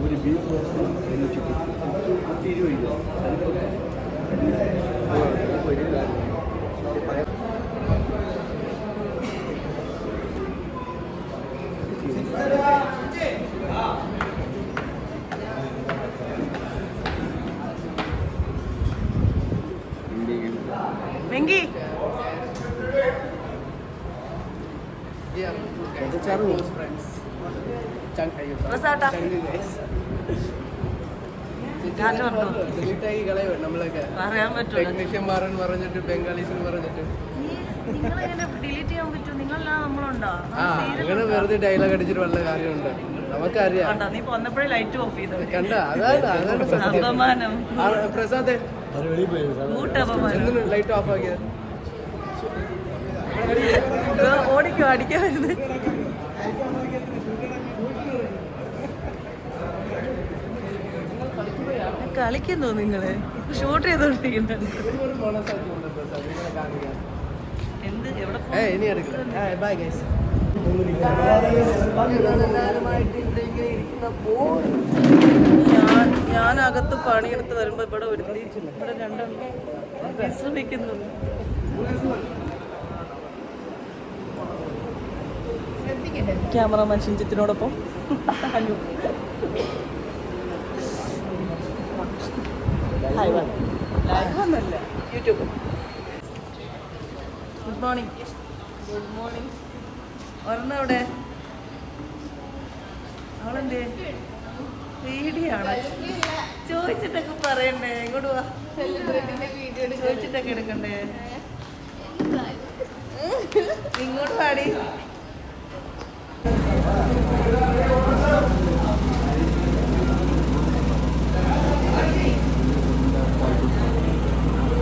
ഒരു beef Menggi. Yeah, the close friends. Chunk ayo. Rasata. Delete കളയോ നമ്മളൊക്കെ പറയാൻ പറ്റും ടെക്നീഷ്യന്മാരെന്ന് പറഞ്ഞിട്ട് ബംഗാളീസ് പറഞ്ഞിട്ട് നിങ്ങളെങ്ങനെ ഡിലീറ്റ് ചെയ്യാൻ പറ്റും നിങ്ങളെല്ലാം നമ്മളുണ്ടോ അങ്ങനെ വെറുതെ ഡയലോഗ് അടിച്ചിട്ട് വല്ല കാര്യമുണ്ട് നമുക്കറിയാം നീ വന്നപ്പോഴേ ലൈറ്റ് ഓഫ് ചെയ്തു കണ്ട അതാണ് അപമാനം പ്രസാദ് കൂട്ടപമാനം ലൈറ്റ് ഓഫ് ആക്കിയത് ഓടിക്കോ അടിക്കാൻ വരുന്നത് കളിക്കുന്നു നിങ്ങള് ഷൂട്ട് ചെയ്തോണ്ടിരിക്കുന്നുണ്ട് എന്ത് എവിടെ ഞാൻ അകത്ത് പണിയെടുത്ത് വരുമ്പോ ഇവിടെ ഇവിടെ രണ്ടെണ്ണം വിശ്രമിക്കുന്നു ക്യാമറമാൻ ഷിഞ്ചിത്തിനോടൊപ്പം ലൈവൊന്നല്ല യൂട്യൂബ് ഗുഡ് മോർണിംഗ് ഒരെണ്ണം എവിടെ അവളെന്തേ വീഡിയോയാണ് ചോദിച്ചിട്ടൊക്കെ പറയണ്ടേ ഇങ്ങോട്ട് വാ ചോദിച്ചിട്ടൊക്കെ എടുക്കണ്ടേ ഇങ്ങോട്ട് പാടി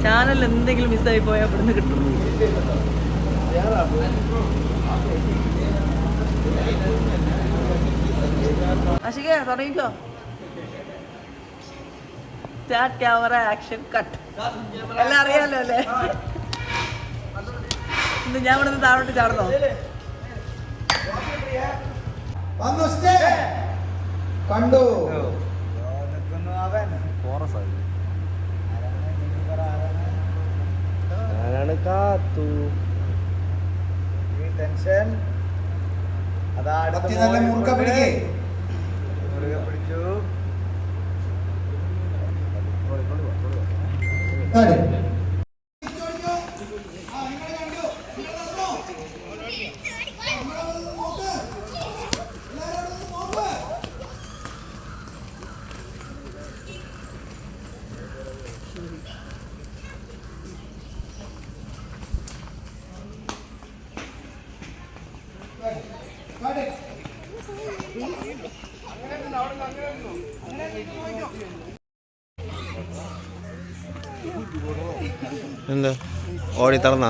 ചാനൽ എന്തെങ്കിലും മിസ്സായി പോയാൽ ഇവിടുന്ന് കിട്ടും അശിക തുടങ്ങിക്കോ സ്റ്റാർട്ട് ക്യാമറ ആക്ഷൻ കട്ട് എല്ലാം അറിയാലോ അല്ലേ ഇന്ന് ഞാൻ ഇവിടെ നിന്ന് താഴോട്ട് ചാടുന്നോ കണ്ടു കാത്തു ടെൻഷൻ നല്ല മുറുക്ക പിടിക്കേ പിടിച്ചു എന്താ ഓടി തളർന്ന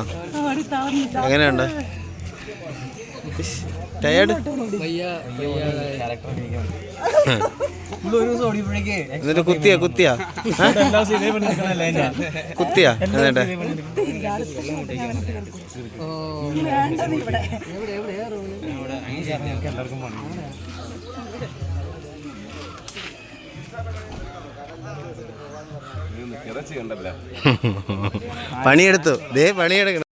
എങ്ങനെയുണ്ട് ടയേർഡ് എന്നിട്ട് കുത്തിയാ എന്നിട്ട് പണിയെടുത്തു പണിയെടുക്കണം.